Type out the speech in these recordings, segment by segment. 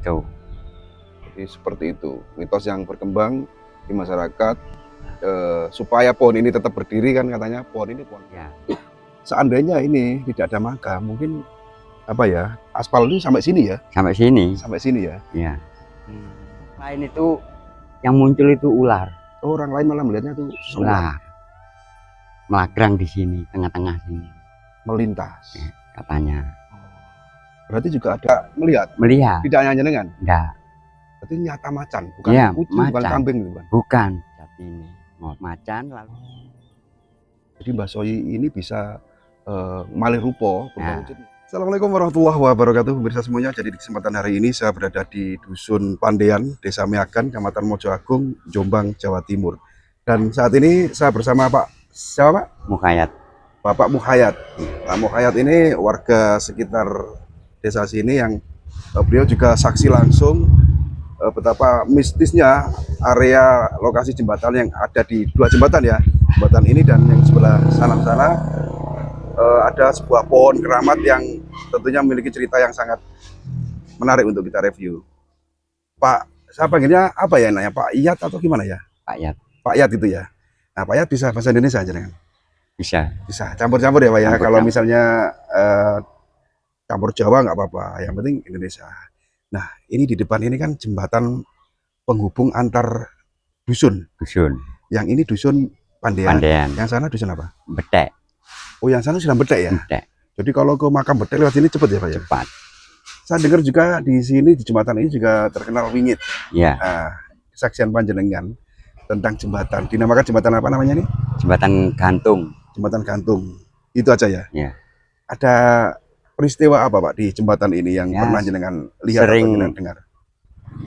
Itu. Jadi seperti itu mitos yang berkembang di masyarakat, supaya pohon ini tetap berdiri kan katanya pohon ini Ya. seandainya ini tidak ada makam, mungkin apa ya, aspal ini sampai sini ya? Sampai sini. Sampai sini ya? Ya. Lain itu yang muncul itu ular. Oh, orang lain malah melihatnya itu Ular. Melagrang di sini, tengah-tengah sini. Melintas. Ya, katanya. Berarti juga ada melihat? Melihat. Tidak hanya jenengan? Enggak. Berarti nyata macan, bukan Ya, kucing, macan. bukan kambing gitu kan? Bukan. Jadi ini macan lalu. Jadi Mbah Soyi ini bisa malih rupa Ya. Assalamualaikum warahmatullahi wabarakatuh pemirsa semuanya. Jadi di kesempatan hari ini saya berada di Dusun Pandean, Desa Meakan, Kecamatan Mojo Agung, Jombang, Jawa Timur. Dan saat ini saya bersama Pak siapa Pak? Mukhayat. Bapak Mukhayat. Nah, Mukhayat ini warga sekitar desa sini yang beliau juga saksi langsung betapa mistisnya area lokasi jembatan yang ada di dua jembatan ya, jembatan ini dan yang sebelah sana ada sebuah pohon keramat yang tentunya memiliki cerita yang sangat menarik untuk kita review. Pak, saya panggilnya apa ya nanya, Pak Iyat atau gimana ya? Pak Yat. Pak Iyat itu ya. Nah, Pak Iyat bisa bahasa Indonesia aja kan? Bisa. Bisa, campur-campur ya Pak ya. Campur, Kalau campur. misalnya campur Jawa nggak apa-apa, yang penting Indonesia. Nah, ini di depan ini kan jembatan penghubung antar dusun. Dusun. Yang ini dusun Pandean. Pandean. Yang sana dusun apa? Betek. Oh, yang sana sudah Betek ya? Betek. Jadi kalau ke makam Betek lewat sini cepat ya Pak ya? Cepat. Saya dengar juga di sini di jembatan ini juga terkenal wingit. Ya. Kesaksian panjenengan tentang jembatan. Dinamakan jembatan apa namanya ini? Jembatan gantung. Jembatan gantung. Itu aja ya? Ya. Ada peristiwa apa Pak di jembatan ini yang Ya, pernah jenengan lihat sering atau jenengan dengar?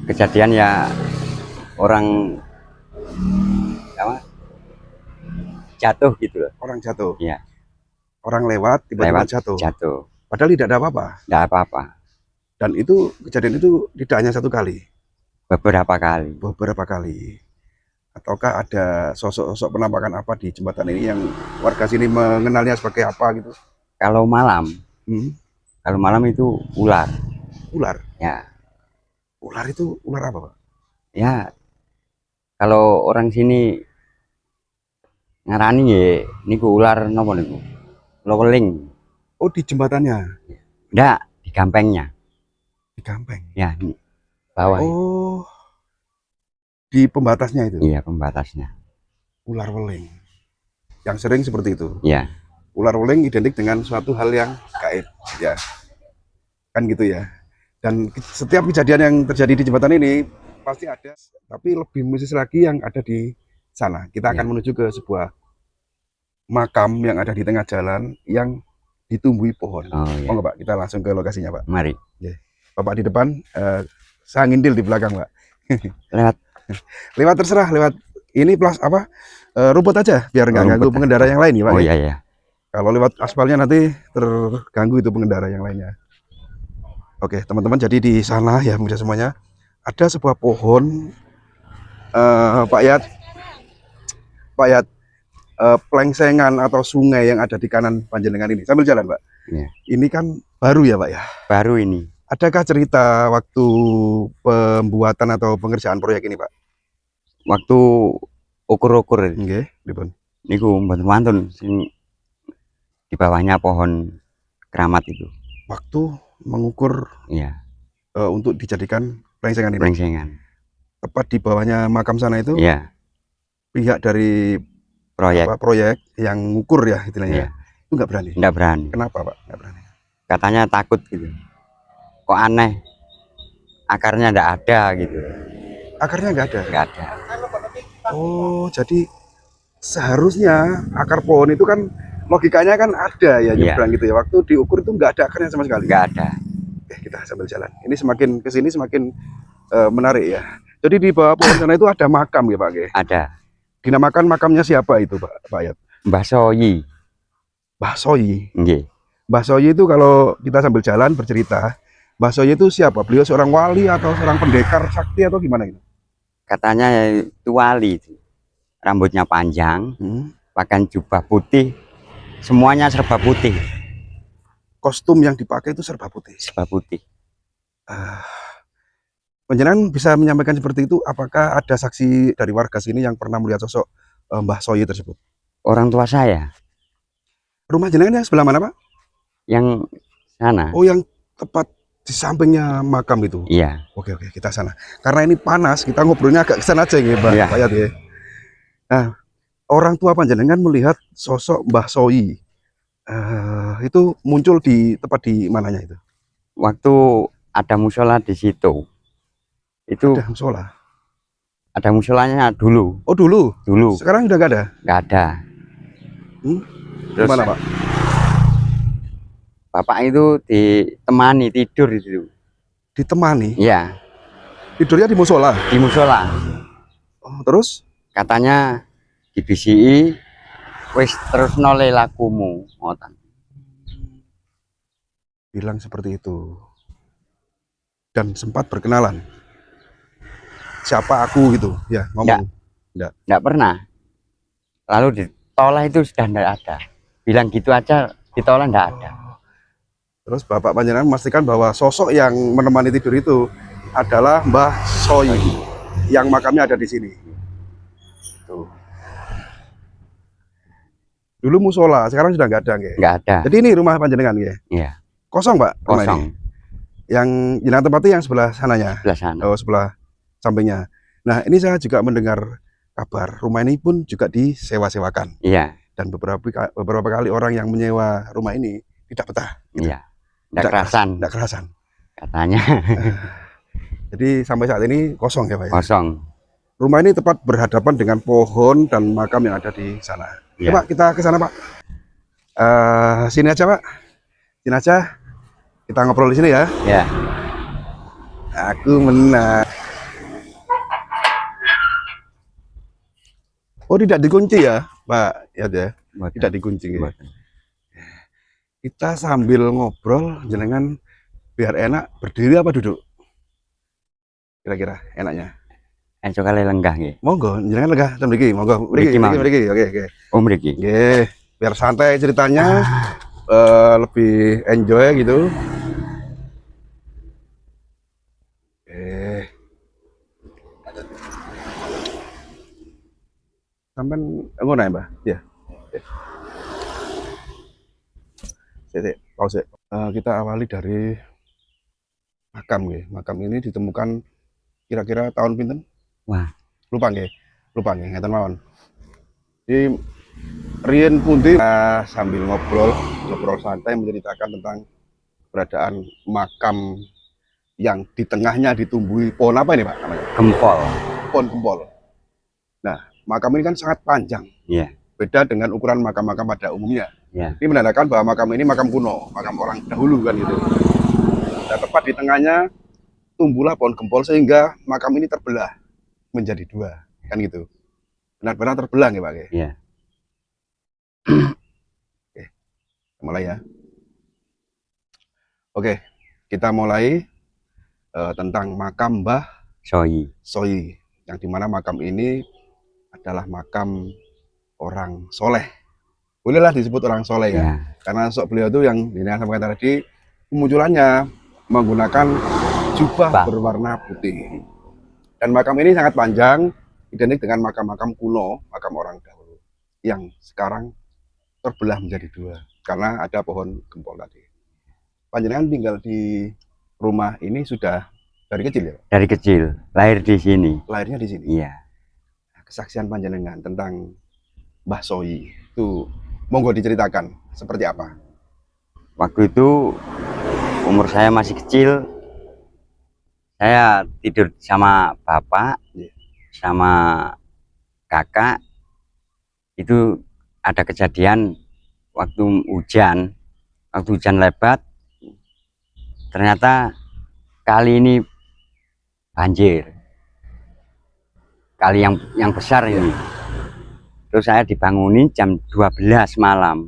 Kejadian ya orang apa, jatuh gitu loh. Orang jatuh. Iya. Orang lewat tiba-tiba jatuh. Jatuh. Padahal tidak ada apa-apa. Tidak apa-apa. Dan itu kejadian itu tidak hanya satu kali. Beberapa kali. Beberapa kali. Ataukah ada sosok-sosok penampakan apa di jembatan ini yang warga sini mengenalnya sebagai apa gitu? Kalau malam, kalau malam itu ular. Ular. Ya. Ular itu ular apa Pak? Ya. Kalau orang sini ngarani ya, niku ular nopo niku? Loweling. Oh, di jembatannya? Enggak, di gampengnya. Di gampeng? Ya, ini bawah. Oh, di pembatasnya itu? Iya, pembatasnya. Ular weling. Yang sering seperti itu? Iya. Ular weling identik dengan suatu hal yang gaib, ya. Kan gitu ya. Dan setiap kejadian yang terjadi di jembatan ini pasti ada, tapi lebih mistis lagi yang ada di sana. Kita akan menuju ke sebuah makam yang ada di tengah jalan yang ditumbuhi pohon. Oh, iya. Oh enggak Pak, kita langsung ke lokasinya Pak. Mari. Bapak di depan, saya ngindil di belakang Pak. Lewat. Lewat terserah, lewat ini plus apa rumput aja biar nggak ganggu pengendara yang lain ya Pak. Oh iya ya. Kalau lewat aspalnya nanti terganggu itu pengendara yang lainnya. Oke teman-teman, jadi di sana ya pemirsa semuanya ada sebuah pohon Pak Yat, plengsengan atau sungai yang ada di kanan panjenengan ini. Sambil jalan Pak. Ya. Ini kan baru ya Pak ya. Baru ini. Adakah cerita waktu pembuatan atau pengerjaan proyek ini Pak? Waktu ukur-ukur. Nggih, pripun? Niku mboten-wonten sing di bawahnya pohon keramat itu. Waktu mengukur Iya. Untuk dijadikan plengsengan ini. Plengsengan. Tepat di bawahnya makam sana itu. Iya. Pihak dari proyek yang ngukur ya istilahnya. Iya. Itu nggak berani. Nggak berani. Kenapa Pak? Nggak berani. Katanya takut gitu. Kok aneh. Akarnya nggak ada gitu. Akarnya nggak ada? Nggak ada. Oh, jadi seharusnya akar pohon itu kan logikanya kan ada ya nyebrang gitu ya. Waktu diukur itu nggak ada akarnya sama sekali. Nggak ada. Kita sambil jalan. Ini semakin kesini semakin menarik ya. Jadi di bawah pohon sana itu ada makam ya Pak? Ada. Dinamakan makamnya siapa itu Pak Yat? Mbah Soyi. Mbah Soyi. Nggih. Mbah Soyi itu kalau kita sambil jalan bercerita, Mbah Soyi itu siapa? Beliau seorang wali atau seorang pendekar sakti atau gimana gitu? Katanya itu wali. Rambutnya panjang, pakai jubah putih, semuanya serba putih. Kostum yang dipakai itu serba putih. Serba putih. Panjenengan bisa menyampaikan seperti itu, apakah ada saksi dari warga sini yang pernah melihat sosok Mbah Soyi tersebut? Orang tua saya Rumah jenengan yang sebelah mana, Pak? yang sana. Oh, yang tepat di sampingnya makam itu. Iya. Oke, kita sana. Karena ini panas, kita ngobrolnya agak ke sana aja ya, Mbak. Iya. Pak Yat, ya. Nah, orang tua panjenengan melihat sosok Mbah Soyi. Itu muncul di tempat di mananya itu? Waktu ada musola di situ. Itu Ada musola. ada musolanya dulu. Oh, dulu. Dulu Sekarang udah nggak ada? nggak ada. Terus gimana, Pak? Bapak itu ditemani tidur itu. Ditemani? Iya. Tidurnya di musola? Di musola. Oh, terus? Katanya dibisiki, wis terus nole lakumu. Ngoten. Bilang seperti itu. Dan sempat berkenalan. Siapa aku gitu? Ya, ngomong. Nggak pernah. Lalu ditolak itu sudah nggak ada. Bilang gitu aja ditolak nggak ada. Terus Bapak panjenengan memastikan bahwa sosok yang menemani tidur itu adalah Mbah Soyi yang makamnya ada di sini. Tuh. Dulu musola, sekarang sudah nggak ada, nggih? Nggak ada. Jadi ini rumah panjenengan, nggih? Iya. Kosong, Pak? Rumah Kosong. ini? Yang jenengan tempati yang sebelah sananya? Sebelah sana. Oh, sebelah sampingnya. Nah, ini saya juga mendengar kabar rumah ini pun juga disewa-sewakan. Iya. Dan beberapa kali orang yang menyewa rumah ini tidak betah. Gitu. Iya. Nggak kerasan. Nggak kerasan. Katanya. Jadi sampai saat ini kosong ya, Pak? Ya? Kosong. Rumah ini tepat berhadapan dengan pohon dan makam yang ada di sana. Iya. Ya, Pak, kita ke sana, Pak. Sini aja, Pak. Sini aja. Kita ngobrol di sini ya. Ya. Aku menang. Oh, tidak dikunci ya, Pak? Ya, tidak dikunci. Ya. Kita sambil ngobrol, jenengan biar enak berdiri apa duduk? Kira-kira enaknya. Enco kali lenggah nggih. Monggo, jenengan lenggah ten mriki, monggo. Mriki. Oke. Oh, mriki. Nggih, biar santai ceritanya. Lebih enjoy gitu. Sampai ngono ya, Mbah? Ya. Pause. Kita awali dari makam nggih. Makam ini ditemukan kira-kira tahun pinten? Wah, lupa nggih ngeten mawon. Di riyen pundi sambil ngobrol santai menceritakan tentang keberadaan makam yang di tengahnya ditumbuhi pohon apa ini, Pak, namanya? Gempol. Pohon gempol. Nah, makam ini kan sangat panjang. Iya. Beda dengan ukuran makam-makam pada umumnya. Iya. Ini menandakan bahwa makam ini makam kuno, makam orang dahulu kan gitu. Nah, tepat di tengahnya tumbuhlah pohon gempol sehingga makam ini terbelah menjadi dua, kan gitu. Benar-benar terbelah ya, Pak? Iya. Oke, mulai ya. Oke, kita mulai tentang makam Mbah Soyi, yang dimana makam ini adalah makam orang soleh. Bolehlah disebut orang soleh ya, karena sosok beliau itu yang disampaikan tadi kemunculannya menggunakan jubah berwarna putih. Dan makam ini sangat panjang, identik dengan makam-makam kuno, makam orang dahulu, yang sekarang terbelah menjadi dua karena ada pohon gempol tadi. Panjenengan tinggal di rumah ini sudah dari kecil ya? Dari kecil, lahir di sini. Lahirnya di sini? Iya. Kesaksian panjenengan tentang Mbah Soyi itu monggo diceritakan seperti apa? Waktu itu umur saya masih kecil, saya tidur sama bapak, sama kakak. Itu ada kejadian waktu hujan lebat, ternyata kali ini banjir, kali yang besar ini. Terus saya dibangunin jam 12 malam.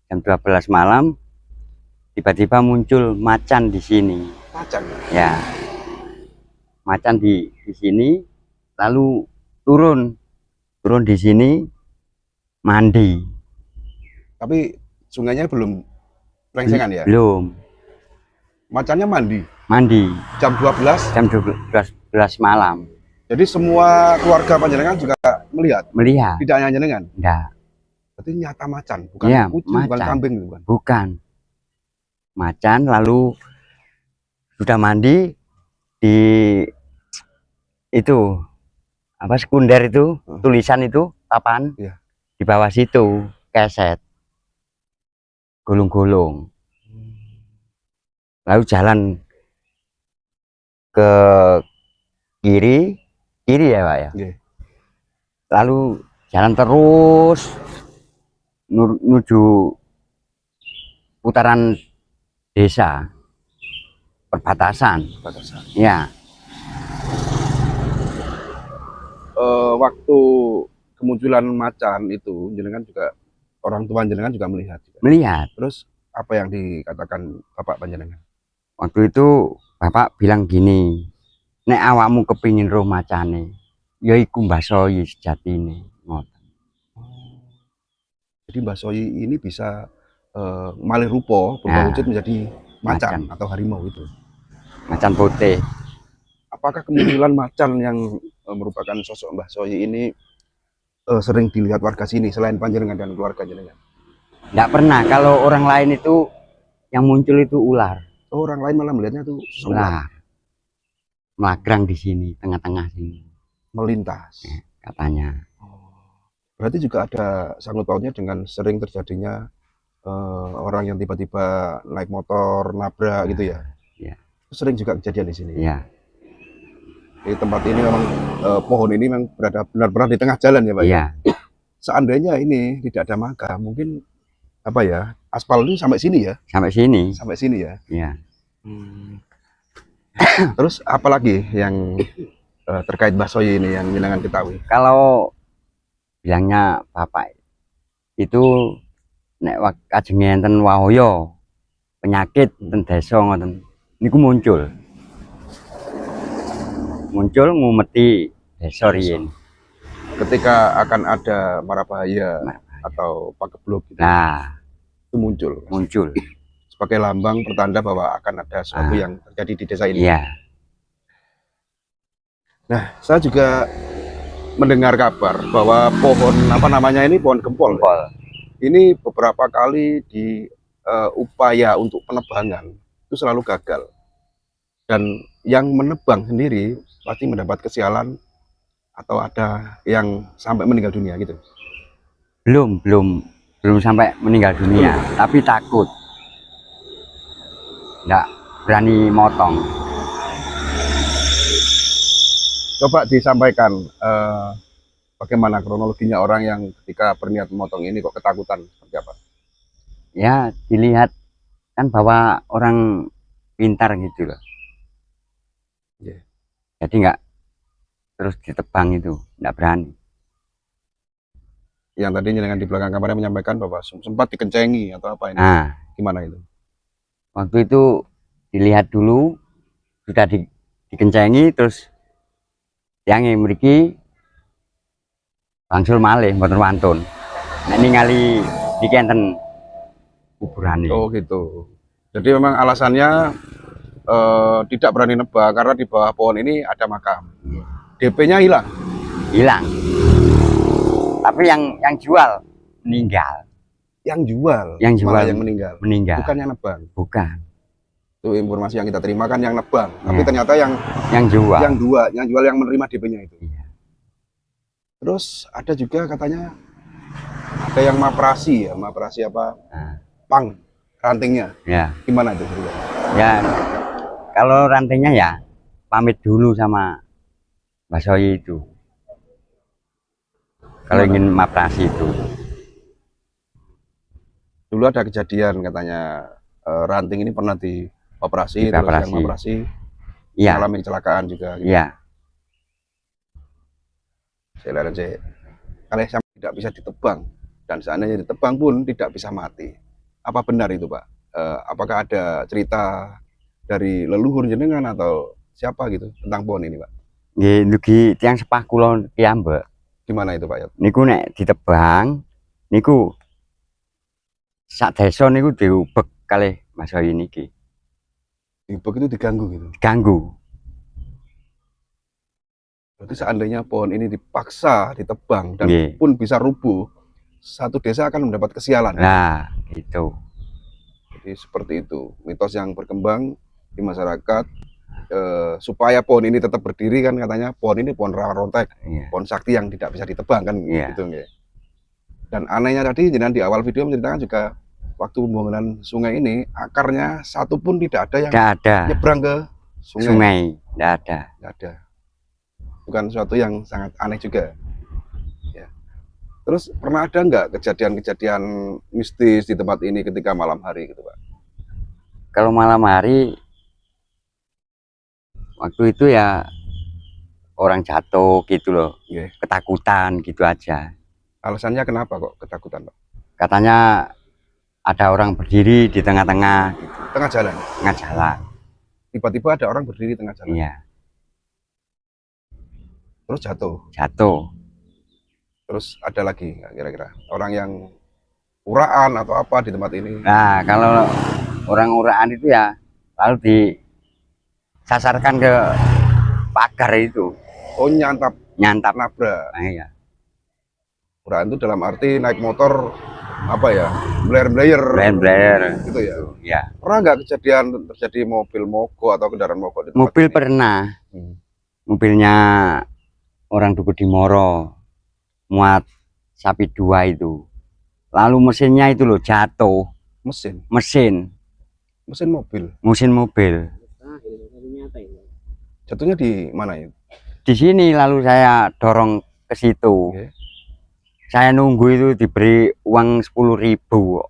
Jam 12 malam tiba-tiba muncul macan di sini. Macan? Ya. Macan di sini, lalu turun di sini mandi. Tapi sungainya belum rengsengan ya? Belum. Macannya mandi? Mandi. Jam 12? Jam 12 malam. Jadi semua keluarga panjenengan juga melihat, Melihat. tidak hanya jenengan. Enggak. Berarti nyata macan, bukan Iya, kucing, bukan macan. kambing, bukan. Bukan. Macan, lalu sudah mandi di itu apa sekunder itu, tulisan itu papan. Iya. Di bawah situ keset gulung-gulung. Lalu jalan ke kiri ya Pak ya. Iya. Lalu jalan terus menuju putaran desa perbatasan. Ya, Waktu kemunculan macan itu, jenengan juga, orang tua jenengan juga melihat. melihat. Terus apa yang dikatakan bapak panjenengan? Waktu itu bapak bilang gini, nek awakmu kepingin roh macane, ya iku Mbah Soyi sejatine. Jadi Mbah Soyi ini bisa malih rupa, berubah Nah, wujud menjadi macan macan. atau harimau itu. Macan putih. Apakah kemunculan macan yang merupakan sosok Mbah Soyi ini sering dilihat warga sini selain panjenengan dan keluarga jenengan? Nggak pernah. Kalau orang lain itu yang muncul itu ular. Oh, orang lain malah melihatnya tuh sosok ular Ular. Melagrang di sini, tengah-tengah sini. melintas. Ya, katanya. Berarti juga ada sangkut pautnya dengan sering terjadinya orang yang tiba-tiba naik motor, nabrak gitu ya? Ya. Sering juga kejadian di sini. Ya. Di tempat ini memang pohon ini memang berada benar-benar di tengah jalan ya Pak ya? Iya. Seandainya ini tidak ada makam, mungkin apa ya, aspal ini sampai sini ya? Sampai sini. Sampai sini ya? Iya. Terus apalagi yang terkait Mbah Soyi ini yang jenengan ketahui? Kalau bilangnya bapak itu nek kajeng enten wahaya penyakit ten desa ngoten niku muncul ngumeti desa riyin. Ketika akan ada mara bahaya atau pagebluk gitu, Nah, itu muncul sebagai lambang pertanda bahwa akan ada sesuatu yang terjadi di desa ini. Iya. Nah, saya juga mendengar kabar bahwa pohon apa namanya ini, pohon gempol. Ini beberapa kali di upaya untuk penebangan itu selalu gagal. Dan yang menebang sendiri pasti mendapat kesialan atau ada yang sampai meninggal dunia gitu. Belum sampai meninggal dunia, tapi takut. Nggak berani motong. Coba disampaikan bagaimana kronologinya orang yang ketika berniat memotong ini kok ketakutan seperti apa? Ya, dilihat kan bahwa orang pintar gitu loh. Yeah. Jadi nggak terus ditebang itu, nggak berani. Yang tadi dengan di belakang kamarnya menyampaikan bahwa sempat dikencengi atau apa ini? Nah, gimana itu? Waktu itu dilihat dulu, sudah dikencengi, terus yang mriki bangsul malih mboten wantun. Nek ningali niki enten kuburane. Oh gitu. Jadi memang alasannya tidak berani nebak karena di bawah pohon ini ada makam. DP-nya hilang. Hilang. Tapi yang jual meninggal. Yang jual. Yang jual yang meninggal. Meninggal. Bukan yang nebang. Bukan. Itu informasi yang kita terima kan yang nebang. Tapi ternyata yang jual. Yang jual yang menerima DP-nya itu. Iya. Terus ada juga katanya ada yang maprasi ya, maprasi apa? Pang rantingnya. Ya. Gimana itu? Ya, kalau rantingnya ya pamit dulu sama Mbah Soyi itu. Kalau ingin maprasi itu. Dulu ada kejadian katanya ranting ini pernah dioperasi, terus yang operasi mengalami kecelakaan juga. Gitu. Iya. Saya lihat aja, kalau sampai tidak bisa ditebang dan seandainya ditebang pun tidak bisa mati. Apa benar itu Pak? Apakah ada cerita dari leluhur jenengan atau siapa gitu tentang pohon ini Pak? Nggih, dugi tiyang sepah kula piyambak. Gimana itu Pak? Niku nek ditebang, niku sak desa niku diubek kalih Mas Soyi niki. Diubek itu diganggu gitu? Diganggu. Berarti seandainya pohon ini dipaksa ditebang dan Nggih. pun bisa rubuh, satu desa akan mendapat kesialan. Nah, gitu. Jadi seperti itu mitos yang berkembang di masyarakat, supaya pohon ini tetap berdiri kan katanya pohon ini pohon rawa rontek, Iya. pohon sakti yang tidak bisa ditebang kan Iya. gitu nggih. Dan anehnya tadi jenengan di awal video menceritakan juga waktu pembangunan sungai ini akarnya satu pun tidak ada yang Tidak ada nyebrang ke sungai. sungai, tidak ada. Nggak ada. Bukan suatu yang sangat aneh juga. Ya. Terus pernah ada nggak kejadian-kejadian mistis di tempat ini ketika malam hari gitu Pak? Kalau malam hari waktu itu ya orang jatuh gitu loh, Nggih. ketakutan gitu aja. Alasannya kenapa kok ketakutan Pak? Katanya ada orang berdiri di tengah-tengah gitu, Tengah jalan. tengah jalan. Tiba-tiba ada orang berdiri tengah jalan. Iya, Terus jatuh. jatuh. Terus ada lagi nggak kira-kira orang yang uraan atau apa di tempat ini? Nah, kalau orang uraan itu ya lalu disasarkan ke pagar itu, Oh nyantap, nyantap. nabrak. Nah, iya. Uraan itu dalam arti naik motor apa ya, blayer Blair gitu ya. ya. Pernah nggak kejadian terjadi mobil mogok atau kendaraan mogok di tempat Mobil ini? pernah, Hmm. mobilnya orang Duku Dimoro muat sapi 2 itu, lalu mesinnya itu loh jatuh, Mesin mobil. mesin mobil Jatuhnya di mana ya? di sini, lalu saya dorong ke situ. Oke. Saya nunggu itu diberi uang 10.000,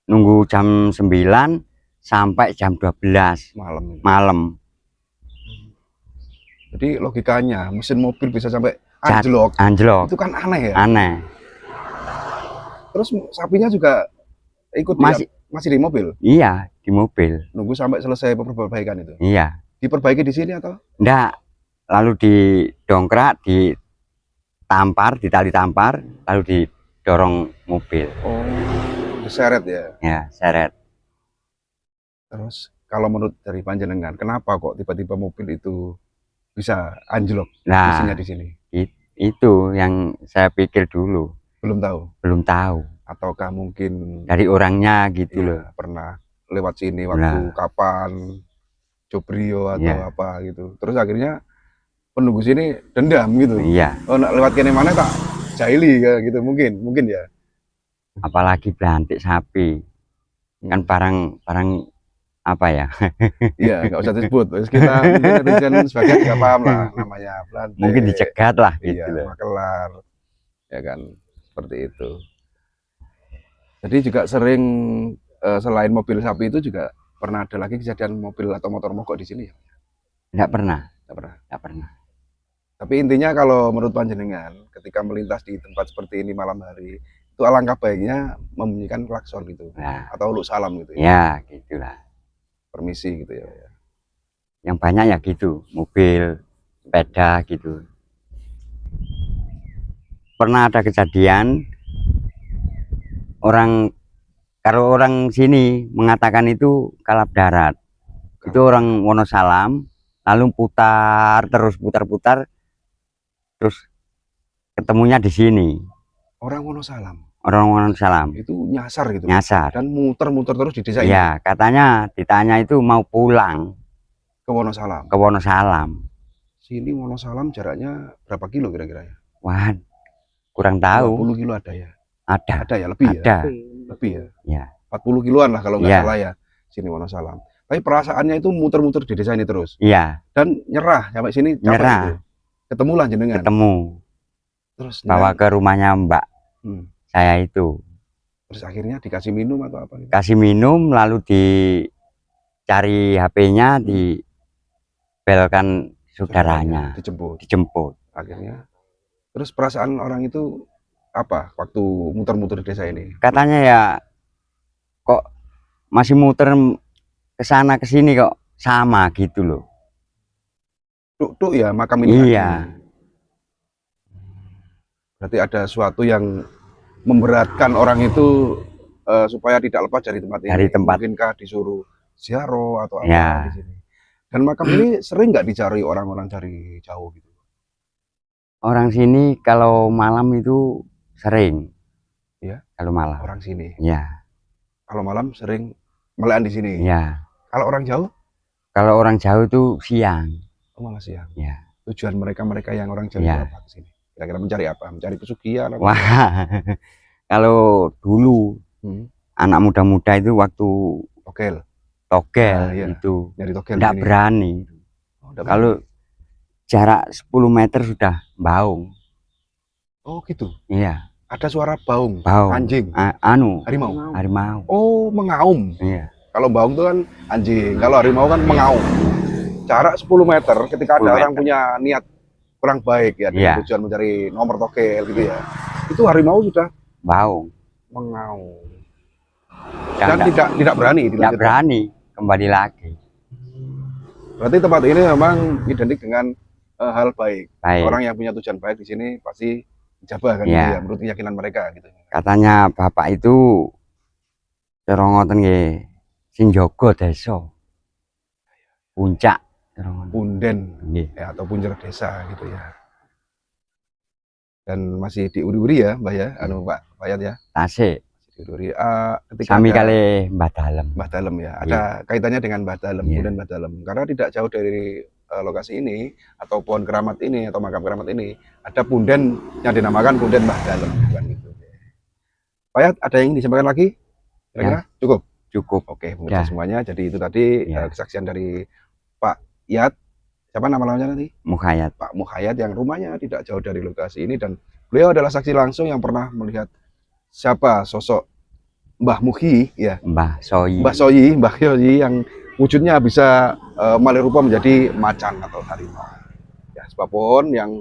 nunggu jam 9 sampai jam 12 Malam ini. malam. Jadi logikanya mesin mobil bisa sampai Anjlok. itu kan aneh ya. Aneh. Terus sapinya juga ikut masih di mobil. Iya, di mobil. Nunggu sampai selesai perbaikan itu. Iya. Diperbaiki di sini atau? Enggak. Lalu didongkrak, ditampar, ditali tampar, lalu didorong mobil. Oh, diseret ya. Ya, seret. Terus kalau menurut dari panjenengan, kenapa kok tiba-tiba mobil itu bisa anjlok Nah, mesinnya di sini? itu yang saya pikir dulu. Belum tahu. Belum tahu. Ataukah mungkin Dari orangnya gitu loh. pernah lewat sini waktu kapan, Jobrio atau Iya. apa gitu. Terus akhirnya penunggu sini dendam gitu. Iya. Oh, nak lewat kene mana tak jaili gitu mungkin ya. Apalagi belantik sapi. Kan barang apa ya? Iya, nggak usah disebut. Terus kita mungkin netizen sebagian nggak paham lah namanya belantik. Mungkin dicegat lah gitu Iya, loh. makelar. Ya kan, seperti itu. Jadi juga sering selain mobil sapi itu juga pernah ada lagi kejadian mobil atau motor mogok di sini ya? Enggak pernah. Nggak pernah. Tapi intinya kalau menurut panjenengan, ketika melintas di tempat seperti ini malam hari, itu alangkah baiknya membunyikan klakson gitu, Nah, atau uluk salam gitu ya, ya gitulah. permisi gitu ya. Yang banyak ya gitu, mobil, sepeda gitu. Pernah ada kejadian kalau orang sini mengatakan itu kalap darat. Itu orang Wonosalam, lalu putar putar terus ketemunya di sini. Orang Wonosalam Orang Wonosalam itu nyasar gitu, nyasar. dan muter-muter terus di desa ini Ya, katanya ditanya itu mau pulang ke Wonosalam. ke Wonosalam. Sini Wonosalam jaraknya berapa kilo kira-kira ya? Wah, kurang tahu. 20 kilo ada ya? Ada ya, lebih ada. ya? Lebih ya? Ya. 40 kiloan lah kalau nggak Ya. salah ya, sini Wonosalam. Tapi perasaannya itu muter-muter di desa ini terus. Iya, Dan nyerah sampai sini capek nyerah. gitu. Ketemu lah jenengan. Ketemu. Terus Bawa ke rumahnya Mbak saya itu. Terus akhirnya dikasih minum atau apa? Kasih minum, lalu dicari HP-nya, dibelkan saudaranya, dijemput. Akhirnya, terus perasaan orang itu apa waktu muter-muter di desa ini? Katanya ya, kok masih muter ke sana ke sini kok sama gitu loh. Tuk ya makam ini. Iya. Berarti ada sesuatu yang memberatkan orang itu supaya tidak lepas dari tempat ini. Dari tempat. Mungkinkah disuruh ziarah atau apa Ya. di sini? Dan makam ini sering nggak dicari orang-orang dari jauh gitu? Orang sini kalau malam itu sering. Ya, Kalau malam. orang sini. Ya, Kalau malam sering melean di sini. ya. Kalau orang jauh, Kalau orang jauh itu siang. oh malah siang. Ya, Tujuan mereka yang orang jauh itu ya. apa ke sini? Kira-kira mencari apa? Mencari pesugihan apa? Wah, kalau dulu Hmm, anak muda-muda itu waktu togel. togel Ah, iya. itu Nyari togel di tidak sini. berani. Oh, nggak Kalau berani. jarak 10 meter sudah baung. Oh gitu. Iya, Ada suara baung, baung. anjing, Anu, harimau. harimau. Oh, mengaum. Iya, Kalau baung itu kan anjing, kalau harimau kan mengaum. Jarak 10 meter ketika 10 ada orang meter. punya niat kurang baik ya dengan Iya. tujuan mencari nomor togel gitu ya. Itu harimau sudah Baung. mengaum. Dan Dan tidak berani tidak dilanjutkan. berani kembali lagi. Berarti tempat ini memang identik dengan hal baik. Baik. Orang yang punya tujuan baik di sini pasti dijabah kan Iya. gitu ya, menurut keyakinan mereka gitu. Katanya bapak itu cara ngoten nggih sing jaga desa. Puncak cara ngoten. Punden Nggih. ya, atau punjer desa gitu ya. Dan masih diuri-uri ya, Mbah ya, anu Pak Yat ya. Tasik. Diuri-uri. Ketika Sami ada kali Mbah Dalem. Mbah Dalem ya, ada kaitannya dengan Mbah Dalem, Iya. Punden Mbah Dalem. Karena tidak jauh dari lokasi ini atau pohon keramat ini atau makam keramat ini ada punden yang dinamakan Punden Mbah Dalem kan gitu. Pak Yat, ada yang disampaikan lagi? Kira-kira cukup? Cukup. Oke, pemirsa Ya. semuanya. Jadi itu tadi Ya. kesaksian dari Pak Yat. Siapa nama lamanya nanti? Mukhayat. Pak Mukhayat yang rumahnya tidak jauh dari lokasi ini dan beliau adalah saksi langsung yang pernah melihat siapa sosok Mbah Muhi ya, Mbah Soyi. Mbah Soyi, Mbah Soyi yang wujudnya bisa malih rupa menjadi macan atau harimau. Ya, sebab pohon yang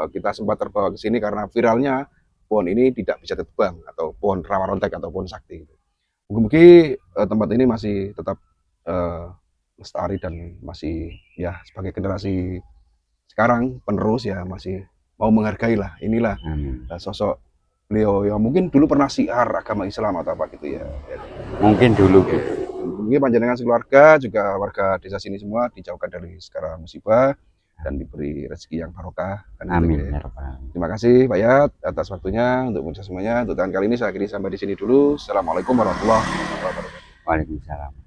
kita sempat terbawa ke sini karena viralnya pohon ini tidak bisa ditebang atau pohon rawa rontek atau pohon sakti. Mungkin tempat ini masih tetap lestari dan masih ya sebagai generasi sekarang penerus ya masih mau menghargai lah inilah sosok beliau yang mungkin dulu pernah siar agama Islam atau apa gitu ya. Mungkin dulu gitu. Mungkin panjenengan sekeluarga juga warga desa sini semua dijauhkan dari segala musibah dan diberi rezeki yang barokah. Amin. Gitu ya. Terima kasih Pak Yat atas waktunya untuk pemirsa semuanya. Untuk tahun kali ini saya akhiri sampai di sini dulu. Assalamualaikum warahmatullahi wabarakatuh. Waalaikumsalam.